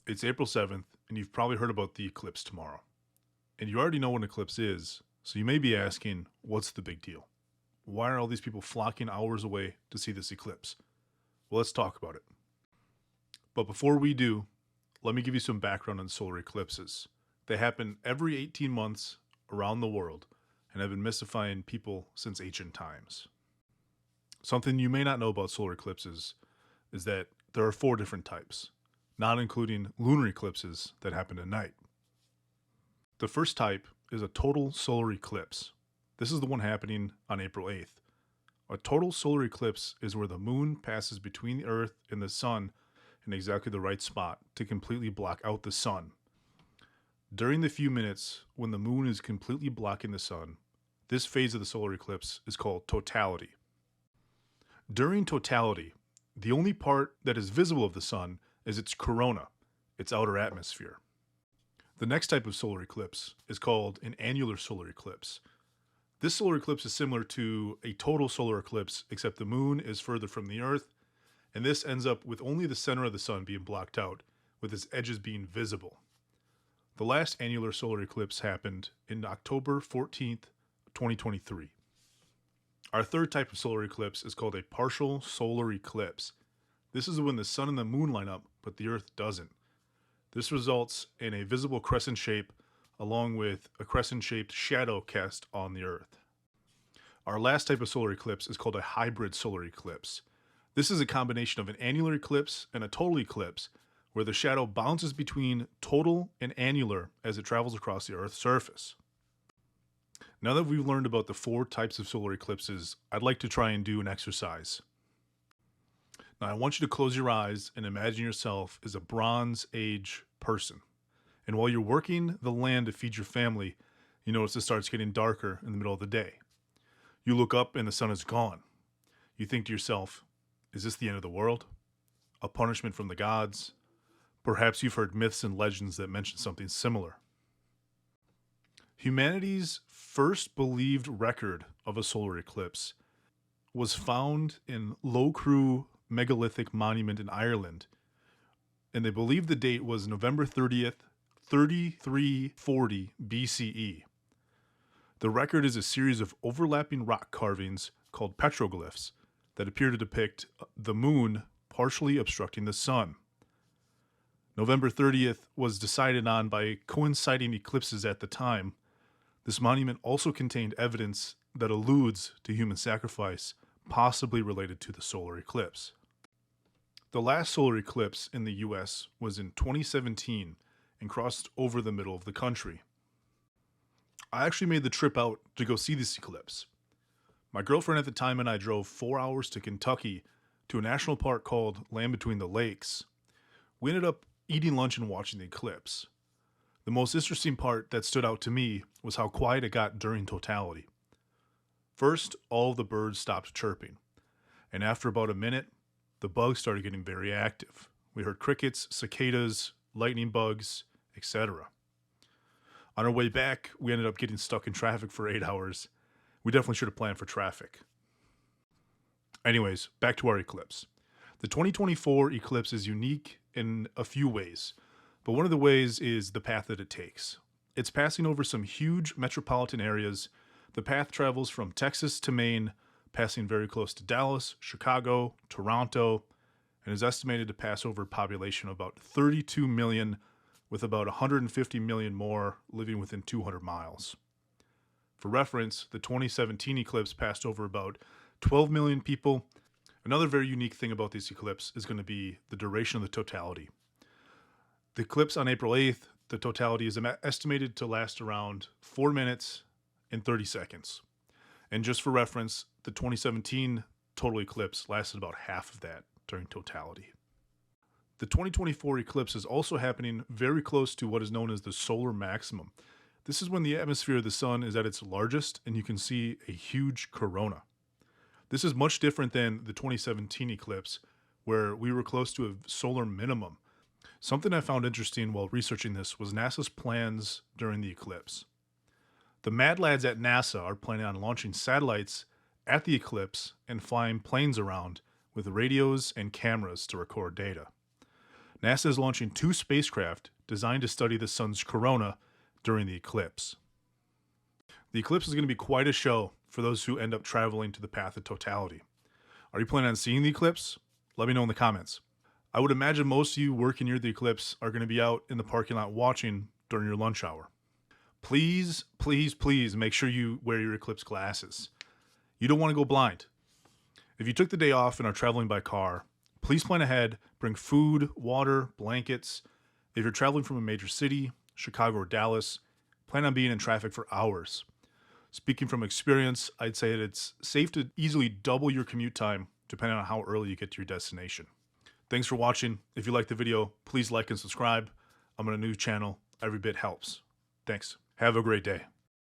It's April 7th, and you've probably heard about the eclipse tomorrow. And you already know what an eclipse is, so you may be asking, what's the big deal? Why are all these people flocking hours away to see this eclipse? Well, let's talk about it. But before we do, let me give you some background on solar eclipses. They happen every 18 months around the world and have been mystifying people since ancient times. Something you may not know about solar eclipses is that there are four different types, not including lunar eclipses that happen at night. The first type is a total solar eclipse. This is the one happening on April 8th. A total solar eclipse is where the moon passes between the Earth and the sun in exactly the right spot to completely block out the sun. During the few minutes when the moon is completely blocking the sun, this phase of the solar eclipse is called totality. During totality, the only part that is visible of the sun is its corona, its outer atmosphere. The next type of solar eclipse is called an annular solar eclipse. This solar eclipse is similar to a total solar eclipse, except the moon is further from the Earth, and this ends up with only the center of the sun being blocked out, with its edges being visible. The last annular solar eclipse happened in October 14th, 2023. Our third type of solar eclipse is called a partial solar eclipse. This is when the sun and the moon line up, but the Earth doesn't. This results in a visible crescent shape along with a crescent-shaped shadow cast on the Earth. Our last type of solar eclipse is called a hybrid solar eclipse. This is a combination of an annular eclipse and a total eclipse, where the shadow bounces between total and annular as it travels across the Earth's surface. Now that we've learned about the four types of solar eclipses, I'd like to try and do an exercise. Now, I want you to close your eyes and imagine yourself as a Bronze Age person. And while you're working the land to feed your family, you notice it starts getting darker in the middle of the day. You look up and the sun is gone. You think to yourself, is this the end of the world? A punishment from the gods? Perhaps you've heard myths and legends that mention something similar. Humanity's first believed record of a solar eclipse was found in Loughcrew megalithic monument in Ireland, and they believe the date was November 30th, 3340 BCE. The record is a series of overlapping rock carvings called petroglyphs that appear to depict the moon partially obstructing the sun. November 30th was decided on by coinciding eclipses at the time. This monument also contained evidence that alludes to human sacrifice, possibly related to the solar eclipse. The last solar eclipse in the US was in 2017 and crossed over the middle of the country. I actually made the trip out to go see this eclipse. My girlfriend at the time and I drove 4 hours to Kentucky to a national park called Land Between the Lakes. We ended up eating lunch and watching the eclipse. The most interesting part that stood out to me was how quiet it got during totality. First, all of the birds stopped chirping, and after about a minute, the bugs started getting very active. We heard crickets, cicadas, lightning bugs, etc. On our way back, we ended up getting stuck in traffic for 8 hours. We definitely should have planned for traffic. Anyways, back to our eclipse. The 2024 eclipse is unique in a few ways, but one of the ways is the path that it takes. It's passing over some huge metropolitan areas. The path travels from Texas to Maine, passing very close to Dallas, Chicago, Toronto, and is estimated to pass over a population of about 32 million, with about 150 million more living within 200 miles. For reference, the 2017 eclipse passed over about 12 million people. Another very unique thing about this eclipse is going to be the duration of the totality. The eclipse on April 8th, the totality is estimated to last around 4 minutes and 30 seconds. And just for reference, the 2017 total eclipse lasted about half of that during totality. The 2024 eclipse is also happening very close to what is known as the solar maximum. This is when the atmosphere of the sun is at its largest and you can see a huge corona. This is much different than the 2017 eclipse, where we were close to a solar minimum. Something I found interesting while researching this was NASA's plans during the eclipse. The mad lads at NASA are planning on launching satellites at the eclipse and flying planes around with radios and cameras to record data. NASA is launching 2 spacecraft designed to study the sun's corona during the eclipse. The eclipse is going to be quite a show for those who end up traveling to the path of totality. Are you planning on seeing the eclipse? Let me know in the comments. I would imagine most of you working near the eclipse are going to be out in the parking lot watching during your lunch hour. Please, please, please make sure you wear your eclipse glasses. You don't want to go blind. If you took the day off and are traveling by car, please plan ahead, bring food, water, blankets. If you're traveling from a major city, Chicago or Dallas, plan on being in traffic for hours. Speaking from experience, I'd say that it's safe to easily double your commute time depending on how early you get to your destination. Thanks for watching. If you liked the video, please like and subscribe. I'm on a new channel. Every bit helps. Thanks. Have a great day.